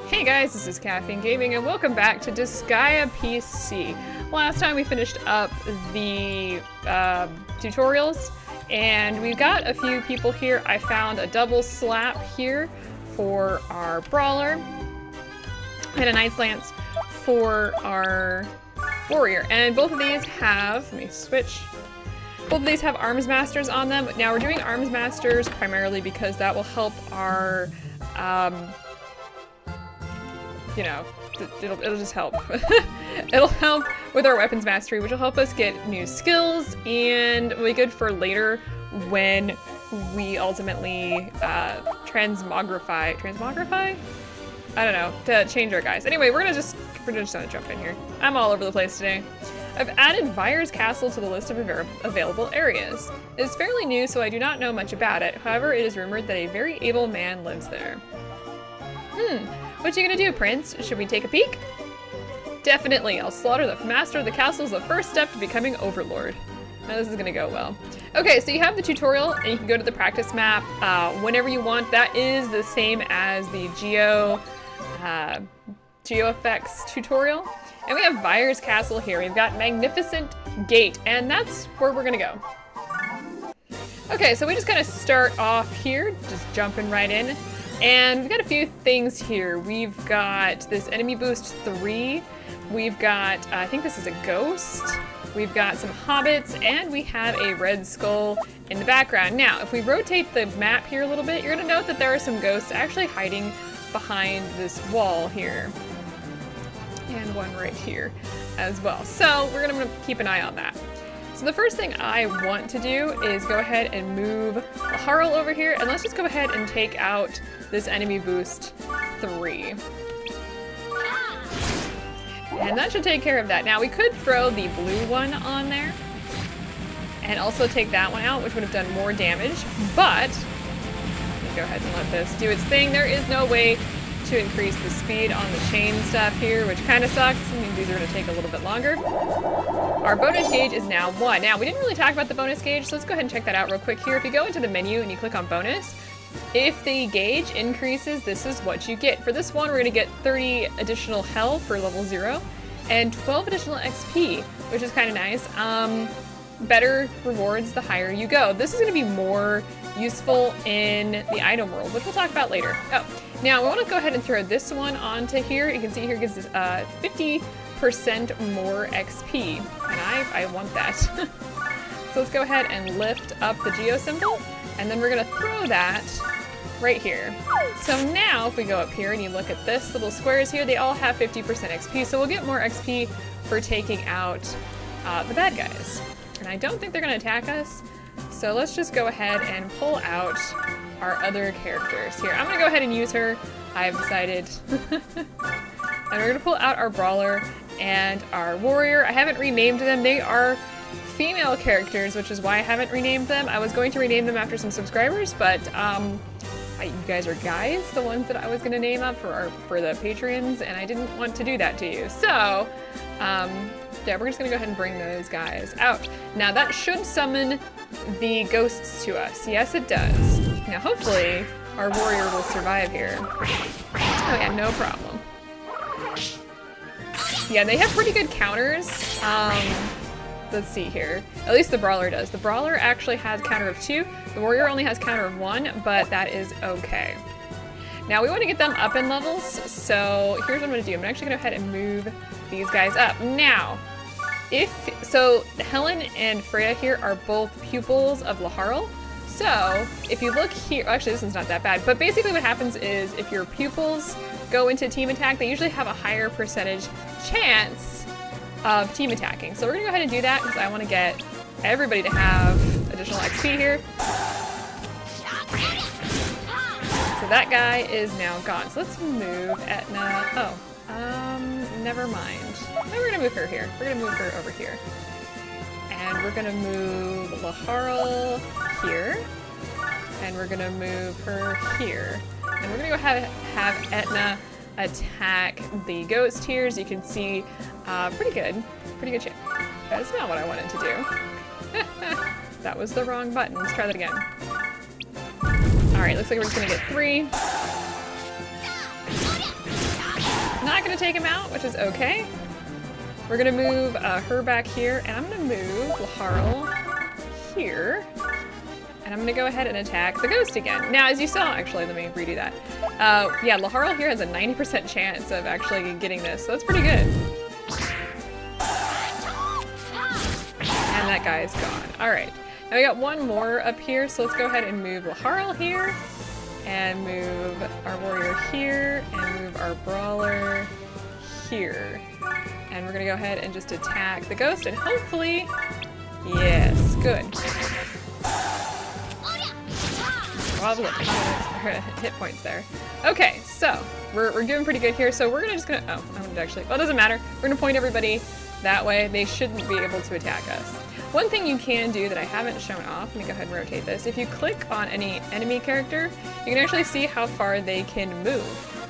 Hey guys, this is Caffeine Gaming and welcome back to Disgaea PC. Last time we finished up the tutorials and we've got a few people here. I found a double slap here for our brawler and a knight's lance for our warrior. And both of these have, let me switch. Both of these have arms masters on them. Now we're doing arms masters primarily because that will help our you know, it'll just help. It'll help with our weapons mastery, which will help us get new skills and will be good for later when we ultimately transmogrify? I don't know, to change our guys. Anyway, we're just gonna jump in here. I'm all over the place today. I've added Vyre's Castle to the list of available areas. It is fairly new, so I do not know much about it. However, it is rumored that a very able man lives there. What you gonna do, Prince? Should we take a peek? Definitely. I'll slaughter the master of the castle as the first step to becoming Overlord. Now this is gonna go well. Okay, so you have the tutorial and you can go to the practice map whenever you want. That is the same as the Geo effects tutorial. And we have Vyre's Castle here. We've got Magnificent Gate, and that's where we're gonna go. Okay, so we just kind of start off here, just jumping right in. And we've got a few things here. We've got this enemy boost 3. We've got, I think this is a ghost. We've got some hobbits, and we have a red skull in the background. Now, if we rotate the map here a little bit, you're gonna note that there are some ghosts actually hiding behind this wall here. And one right here as well. So we're gonna keep an eye on that. So the first thing I want to do is go ahead and move Laharl over here, and let's just go ahead and take out this enemy boost 3. And that should take care of that. Now we could throw the blue one on there and also take that one out, which would have done more damage, but let me go ahead and let this do its thing. There is no way to increase the speed on the chain stuff here, which kind of sucks. I mean, these are going to take a little bit longer. Our bonus gauge is now 1. Now, we didn't really talk about the bonus gauge, so let's go ahead and check that out real quick here. If you go into the menu and you click on bonus, if the gauge increases, this is what you get. For this one, we're going to get 30 additional health for level 0 and 12 additional XP, which is kind of nice. Better rewards the higher you go. This is going to be more useful in the item world, which we'll talk about later. Oh, now we want to go ahead and throw this one onto here. You can see here it gives us 50% more XP, and I want that. So let's go ahead and lift up the Geo symbol, and then we're going to throw that right here. So now if we go up here and you look at this little squares here, they all have 50% XP, so we'll get more XP for taking out the bad guys. And I don't think they're going to attack us, so let's just go ahead and pull out our other characters here. I'm going to go ahead and use her, I've decided. And we're going to pull out our brawler and our warrior. I haven't renamed them. They are female characters, which is why I haven't renamed them. I was going to rename them after some subscribers, but you guys are guys, the ones that I was going to name up for the Patreons, and I didn't want to do that to you. So, yeah, we're just gonna go ahead and bring those guys out. Now that should summon the ghosts to us. Yes, it does. Now hopefully our warrior will survive here. Oh yeah, no problem. Yeah, they have pretty good counters. Let's see here. At least the brawler does. The brawler actually has counter of 2. The warrior only has counter of 1, but that is okay. Now we want to get them up in levels, so here's what I'm going to do. I'm actually going to go ahead and move these guys up. Now, so Helen and Freya here are both pupils of Laharl. So if you look here, actually this one's not that bad, but basically what happens is if your pupils go into team attack, they usually have a higher percentage chance of team attacking. So we're going to go ahead and do that because I want to get everybody to have additional XP here. So that guy is now gone. So let's move Etna. Oh, never mind. No, we're gonna move her here. We're gonna move her over here. And we're gonna move Laharl here. And we're gonna move her here. And we're gonna go have Etna attack the ghost here. As you can see, pretty good shape. That's not what I wanted to do. That was the wrong button. Let's try that again. All right, looks like we're just gonna get 3. gonna take him out, which is okay. We're gonna move her back here, and I'm gonna move Laharl here. And I'm gonna go ahead and attack the ghost again. Now, as you saw, actually, let me redo that. Yeah, Laharl here has a 90% chance of actually getting this, so that's pretty good. And that guy's gone. All right, now we got one more up here, so let's go ahead and move Laharl here, and move our warrior here, and move our brawler here. And we're gonna go ahead and just attack the ghost, and hopefully, yes, good. Well, look, hit points there. Okay, so we're doing pretty good here. So we're just gonna, oh, I'm gonna actually, well, it doesn't matter. We're gonna point everybody that way. They shouldn't be able to attack us. One thing you can do that I haven't shown off, let me go ahead and rotate this. If you click on any enemy character, you can actually see how far they can move,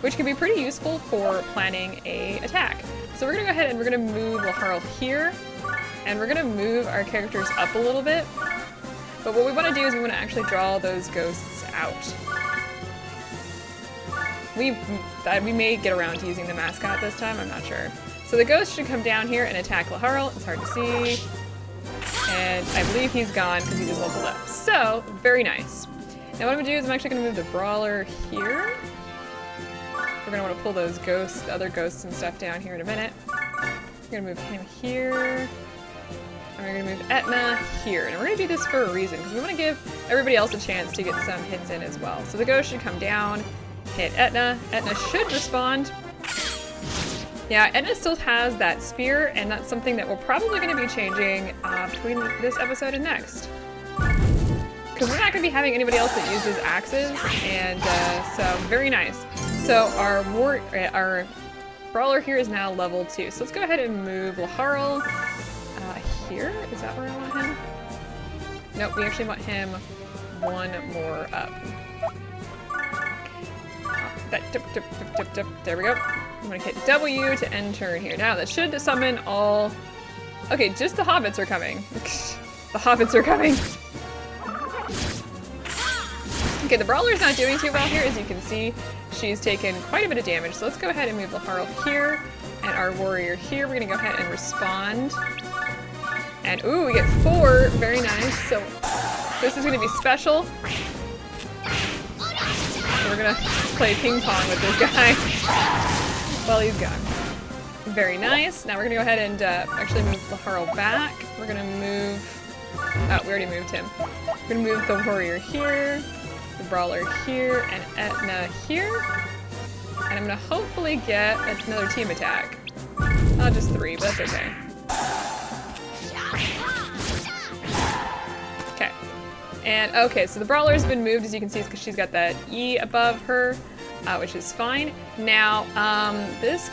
which can be pretty useful for planning a attack. So we're gonna go ahead and we're gonna move Laharl here, and we're gonna move our characters up a little bit. But what we want to do is we want to actually draw those ghosts out. We may get around to using the mascot this time, I'm not sure. So the ghost should come down here and attack Laharl. It's hard to see. And I believe he's gone because he just leveled up. So, very nice. Now what I'm going to do is I'm actually going to move the brawler here. We're going to want to pull those ghosts, the other ghosts and stuff down here in a minute. We're going to move him here. And we're going to move Etna here. And we're going to do this for a reason, because we want to give everybody else a chance to get some hits in as well. So the ghost should come down, hit Etna. Etna should respond. Yeah, Etna still has that spear, and that's something that we're probably going to be changing between this episode and next. Because we're not going to be having anybody else that uses axes, and so very nice. So our brawler here is now level 2. So let's go ahead and move Laharl here. Is that where I want him? Nope, we actually want him one more up. There we go. I'm gonna hit W to end turn here. Now that should summon all... Okay, just the hobbits are coming. The hobbits are coming. Okay, the brawler's not doing too well here. As you can see, she's taken quite a bit of damage. So let's go ahead and move Laharl here, and our warrior here. We're gonna go ahead and respond. And ooh, we get 4, very nice. So this is gonna be special. We're gonna play ping pong with this guy while he's gone. Very nice. Now we're gonna go ahead and actually move Laharl back. We're gonna move, oh, we already moved him. We're gonna move the warrior here, the brawler here, and Etna here. And I'm gonna hopefully get another team attack. Oh, just 3, but that's okay. Okay. And okay, so the brawler's been moved, as you can see, because she's got that E above her, which is fine. Now, this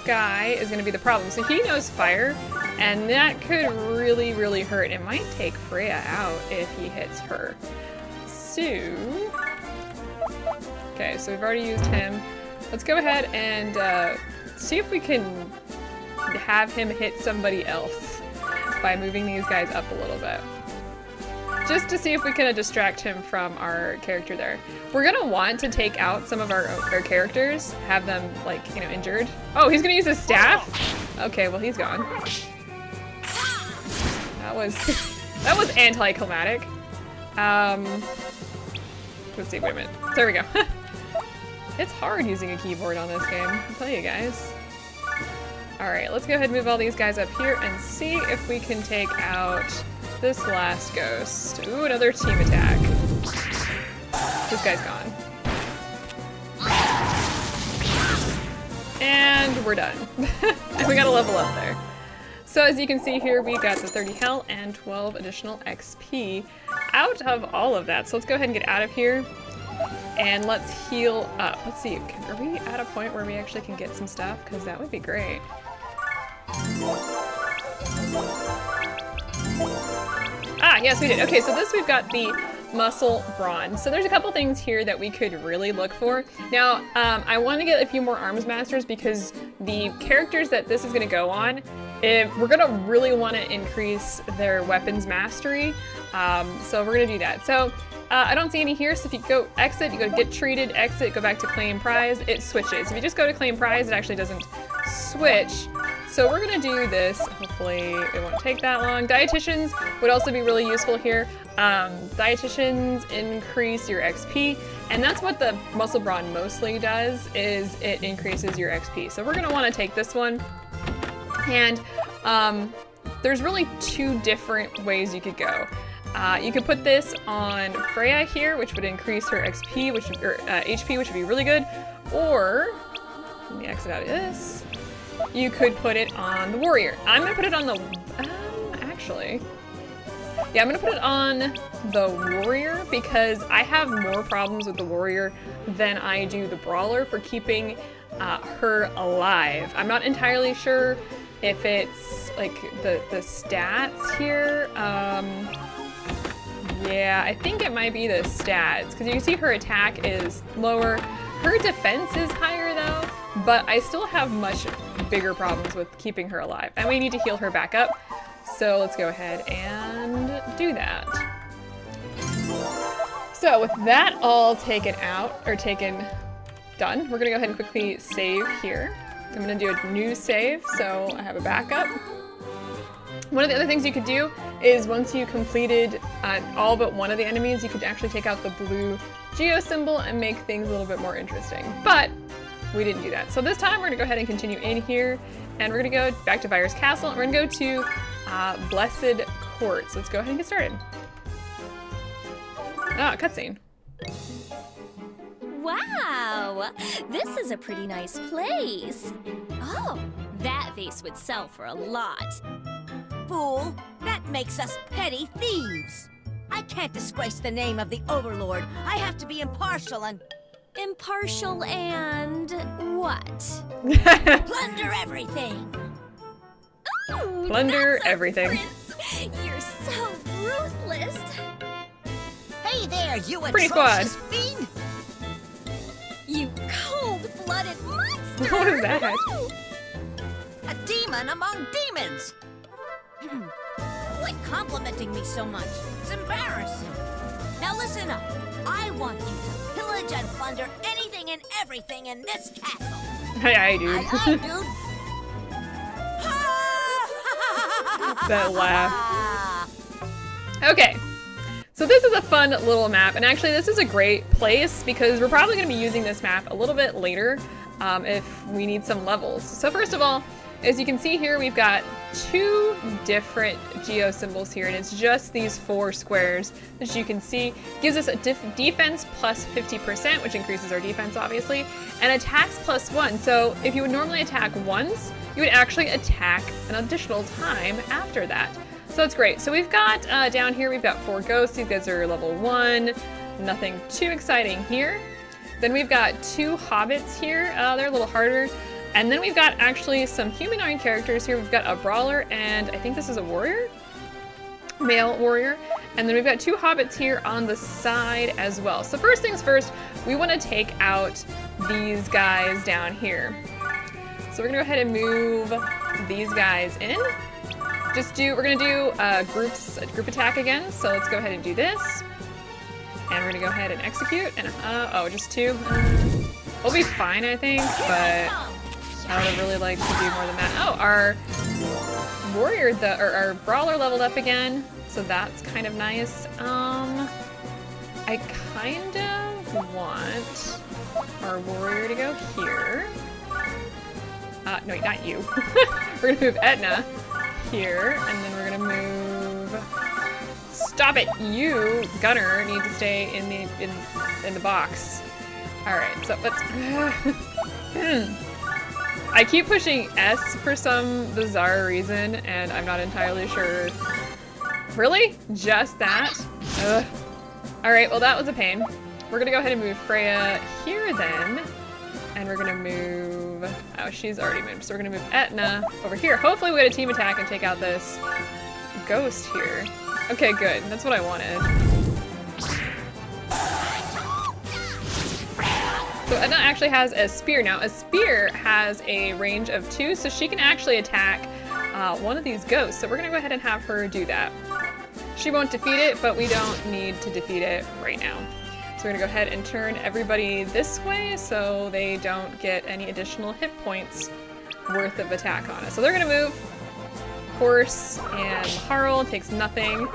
guy is going to be the problem. So he knows fire, and that could really, really hurt. It might take Freya out if he hits her. So, okay, so we've already used him. Let's go ahead and see if we can have him hit somebody else by moving these guys up a little bit. Just to see if we can distract him from our character there. We're gonna want to take out some of our characters, have them, like, you know, injured. Oh, he's gonna use his staff? Okay, well, he's gone. That was anticlimactic. Let's see, wait a minute. There we go. It's hard using a keyboard on this game, I'll tell you guys. All right, let's go ahead and move all these guys up here and see if we can take out this last ghost. Ooh, another team attack. This guy's gone. And we're done. And we got a level up there. So as you can see here, we got the 30 health and 12 additional XP out of all of that. So let's go ahead and get out of here and let's heal up. Let's see, are we at a point where we actually can get some stuff? Because that would be great. Ah, yes, we did. Okay, so this we've got the muscle bronze. So there's a couple things here that we could really look for. Now, I want to get a few more arms masters because the characters that this is going to go on, we're going to really want to increase their weapons mastery. So we're going to do that. So I don't see any here, so if you go exit, you go to get treated, exit, go back to claim prize, it switches. If you just go to claim prize, it actually doesn't switch. So we're gonna do this. Hopefully it won't take that long. Dietitians would also be really useful here. Dietitians increase your XP, and that's what the muscle brawn mostly does, is it increases your XP. So we're gonna wanna take this one. And there's really two different ways you could go. You could put this on Freya here, which would increase her XP, HP, which would be really good. Or, let me exit out of this. You could put it on the warrior. I'm gonna put it on the, actually. Yeah, I'm gonna put it on the warrior because I have more problems with the warrior than I do the brawler for keeping her alive. I'm not entirely sure if it's like the stats here. Yeah, I think it might be the stats because you can see her attack is lower. Her defense is higher though, but I still have much bigger problems with keeping her alive. And we need to heal her back up. So let's go ahead and do that. So with that all taken out, or done, we're gonna go ahead and quickly save here. I'm gonna do a new save so I have a backup. One of the other things you could do is once you completed all but one of the enemies, you could actually take out the blue geo symbol and make things a little bit more interesting. But we didn't do that. So this time we're gonna go ahead and continue in here, and we're gonna go back to Virus Castle, and we're gonna go to Blessed Court. So let's go ahead and get started. Ah, cutscene. Wow, this is a pretty nice place. Oh, that vase would sell for a lot. Fool, that makes us petty thieves. I can't disgrace the name of the Overlord. I have to be impartial and... Impartial and what? plunder everything. Ooh, Plunder that's a everything. prince. You're so ruthless. Hey there, you Pretty squad. atrocious fiend! You cold-blooded monster. What is that? A demon among demons! Quit complimenting me so much. It's embarrassing. Now listen up. I want you to pillage and plunder anything and everything in this castle. Aye, dude. That laugh. Okay. So this is a fun little map, and actually this is a great place because we're probably going to be using this map a little bit later if we need some levels. So first of all, as you can see here, we've got two different geo symbols here, and it's just these 4 squares. As you can see, gives us a defense plus 50%, which increases our defense obviously, and attacks plus 1. So if you would normally attack once, you would actually attack an additional time after that. So that's great. So we've got down here, we've got 4 ghosts. These guys are level 1. Nothing too exciting here. Then we've got 2 hobbits here. They're a little harder. And then we've got actually some humanoid characters here. We've got a brawler, and I think this is a warrior? Male warrior. And then we've got 2 hobbits here on the side as well. So first things first, we want to take out these guys down here. So we're gonna go ahead and move these guys in. We're gonna do a group attack again. So let's go ahead and do this. And we're gonna go ahead and execute. And oh, just 2. We'll be fine, I think, but I would have really liked to do more than that. Oh, our warrior, our brawler leveled up again, so that's kind of nice. I kind of want our warrior to go here. No, not you. We're gonna move Etna here, and then we're gonna move. Stop it! You, Gunner, need to stay in the box. All right, so let's. I keep pushing S for some bizarre reason, and I'm not entirely sure. Really? Just that? Ugh. All right, well, that was a pain. We're gonna go ahead and move Freya here then, and we're gonna move, oh, she's already moved. So we're gonna move Etna over here. Hopefully we get a team attack and take out this ghost here. Okay, good, that's what I wanted. So Etna actually has a spear. Now, a spear has a range of 2, so she can actually attack one of these ghosts. So we're gonna go ahead and have her do that. She won't defeat it, but we don't need to defeat it right now. So we're gonna go ahead and turn everybody this way so they don't get any additional hit points worth of attack on us. So they're gonna move. Horse and Laharl takes nothing.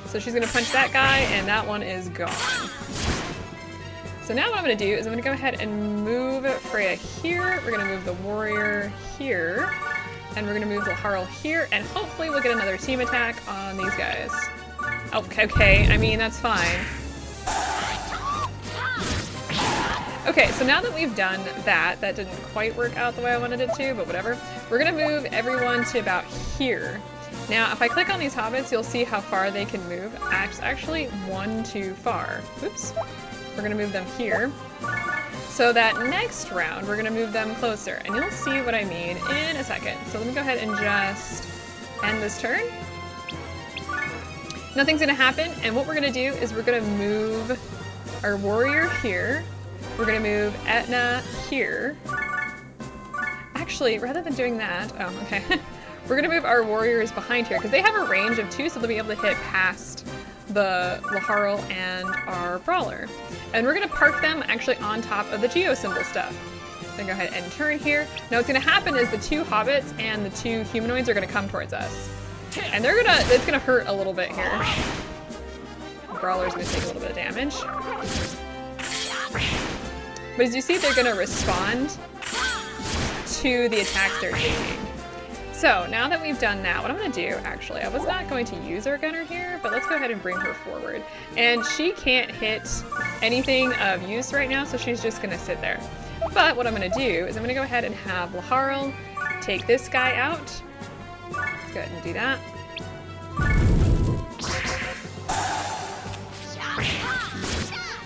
So she's gonna punch that guy and that one is gone. So now what I'm gonna do is I'm gonna go ahead and move Freya here. We're gonna move the warrior here. And we're gonna move Laharl here, and hopefully we'll get another team attack on these guys. Okay, I mean, that's fine. Okay, so now that we've done that, that didn't quite work out the way I wanted it to, but whatever. We're gonna move everyone to about here. Now, if I click on these hobbits, you'll see how far they can move. Actually, one too far. Oops. We're gonna move them here. So that next round, we're gonna move them closer, and you'll see what I mean in a second. So let me go ahead and just end this turn. Nothing's gonna happen, and what we're gonna do is we're gonna move our warrior here. We're gonna move Etna here. Actually, rather than doing that, oh, okay. We're gonna move our warriors behind here, because they have a range of 2, so they'll be able to hit past the Laharl and our brawler. And we're gonna park them actually on top of the geo symbol stuff. Then go ahead and turn here. Now what's gonna happen is the 2 hobbits and the 2 humanoids are gonna come towards us. And it's gonna hurt a little bit here. The brawler's gonna take a little bit of damage. But as you see, they're gonna respond to the attacks they're taking. So now that we've done that, what I'm gonna do, actually, I was not going to use our gunner here, but let's go ahead and bring her forward. And she can't hit anything of use right now, so she's just gonna sit there. But what I'm gonna do is I'm gonna go ahead and have Laharl take this guy out. Let's go ahead and do that.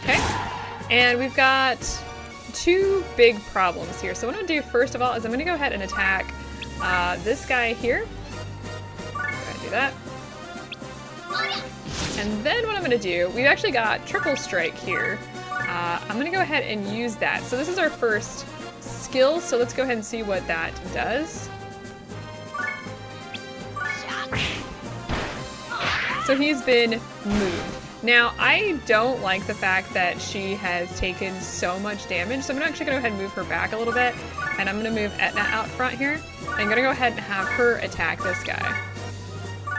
Okay, and we've got 2 big problems here. So what I'm gonna do first of all is I'm gonna go ahead and attack this guy here. Go ahead and do that. And then what I'm gonna do, we've actually got triple strike here. I'm gonna go ahead and use that. So this is our first skill, so let's go ahead and see what that does. So he's been moved. Now, I don't like the fact that she has taken so much damage, so I'm actually gonna go ahead and move her back a little bit, and I'm gonna move Etna out front here. I'm gonna go ahead and have her attack this guy.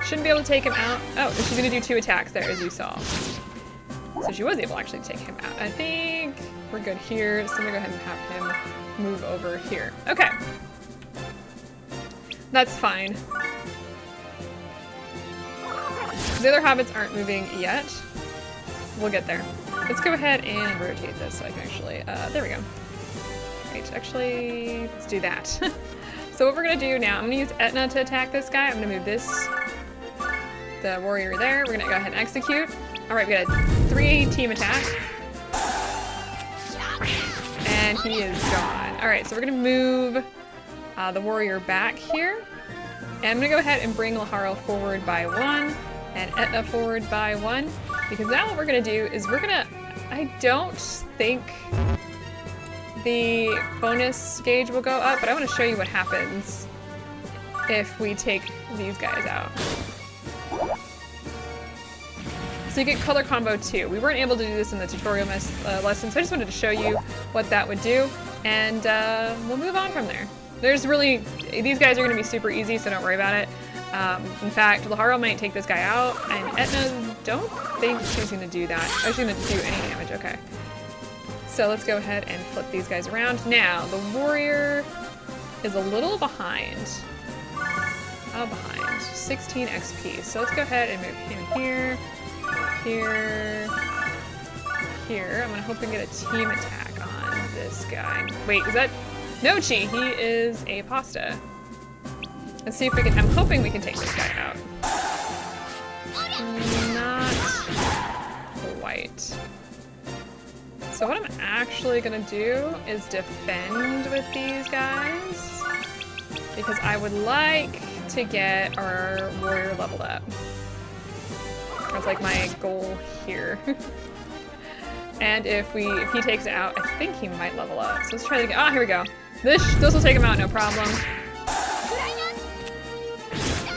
Shouldn't be able to take him out. Oh, and she's gonna do 2 attacks there, as you saw. So she was able actually to take him out. I think we're good here, so I'm gonna go ahead and have him move over here. Okay. That's fine. The other hobbits aren't moving yet. We'll get there. Let's go ahead and rotate this so I can actually, there we go. Right, actually, let's do that. So what we're gonna do now, I'm gonna use Etna to attack this guy. I'm gonna move the warrior there. We're gonna go ahead and execute. All right, we got a 3 team attack. And he is gone. All right, so we're gonna move the warrior back here. And I'm gonna go ahead and bring Laharl forward by 1 and Etna forward by 1. Because now what we're gonna do is I don't think the bonus gauge will go up, but I wanna show you what happens if we take these guys out. So you get color combo 2. We weren't able to do this in the tutorial lesson, so I just wanted to show you what that would do, and we'll move on from there. These guys are gonna be super easy, so don't worry about it. In fact, Laharl might take this guy out, and Etna, don't think she's gonna do that. Oh, she's gonna do any damage, okay. So let's go ahead and flip these guys around. Now, the warrior is a little behind. Oh, behind, 16 XP. So let's go ahead and move him here, here, here. I'm gonna hope we can get a team attack on this guy. Wait, is that Nochi? He is a pasta. Let's see if we can, I'm hoping we can take this guy out. Not quite. So what I'm actually gonna do is defend with these guys, because I would like to get our warrior leveled up. That's like my goal here. And if he takes it out, I think he might level up. So let's try to get, oh, here we go. This will take him out, no problem.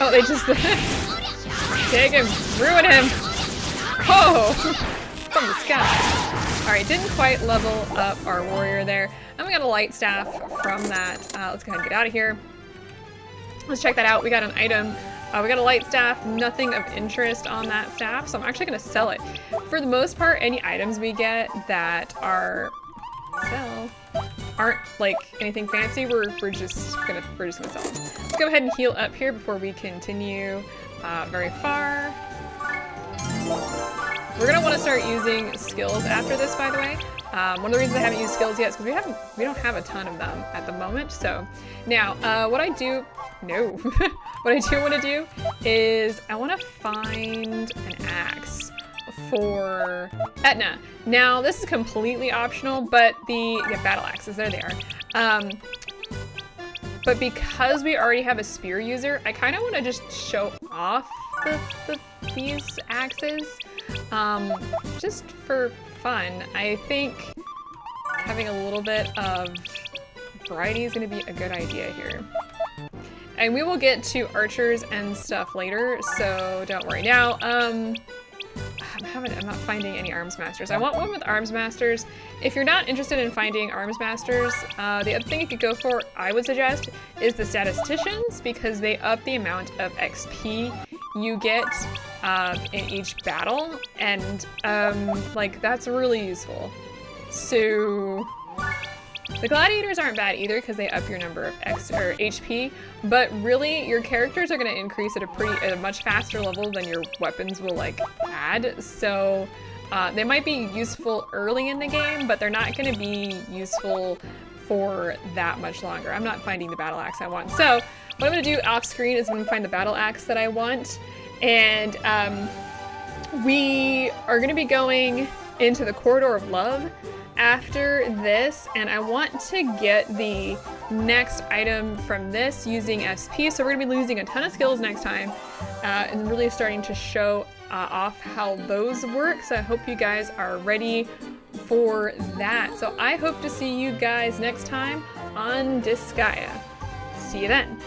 Oh, they just, Take him! Ruin him! Oh! From the sky. Alright, didn't quite level up our warrior there. And we got a light staff from that. Let's go ahead and get out of here. Let's check that out. We got an item. We got a light staff, nothing of interest on that staff, so I'm actually going to sell it. For the most part, any items we get that are aren't like anything fancy, we're just gonna sell them. Let's go ahead and heal up here before we continue very far. We're gonna want to start using skills after this, by the way. One of the reasons I haven't used skills yet is because we don't have a ton of them at the moment. So now, what I do want to do is I want to find an axe for Etna. Now, this is completely optional, but battle axes, there they are. But because we already have a spear user, I kind of want to just show off these axes, just for fun. I think having a little bit of variety is going to be a good idea here. And we will get to archers and stuff later, so don't worry. Now, I'm not finding any arms masters. I want one with arms masters. If you're not interested in finding arms masters, the other thing you could go for, I would suggest, is the statisticians, because they up the amount of XP you get in each battle, and like that's really useful. So the gladiators aren't bad either because they up your number of HP, but really your characters are going to increase at a much faster level than your weapons will like add. So they might be useful early in the game, but they're not going to be useful for that much longer. I'm not finding the battle axe I want. So what I'm going to do off screen is I'm going to find the battle axe that I want, and we are going to be going into the Corridor of Love after this, and I want to get the next item from this using SP, so we're gonna be losing a ton of skills next time, and really starting to show off how those work. So I hope you guys are ready for that. So I hope to see you guys next time on Disgaea. See you then.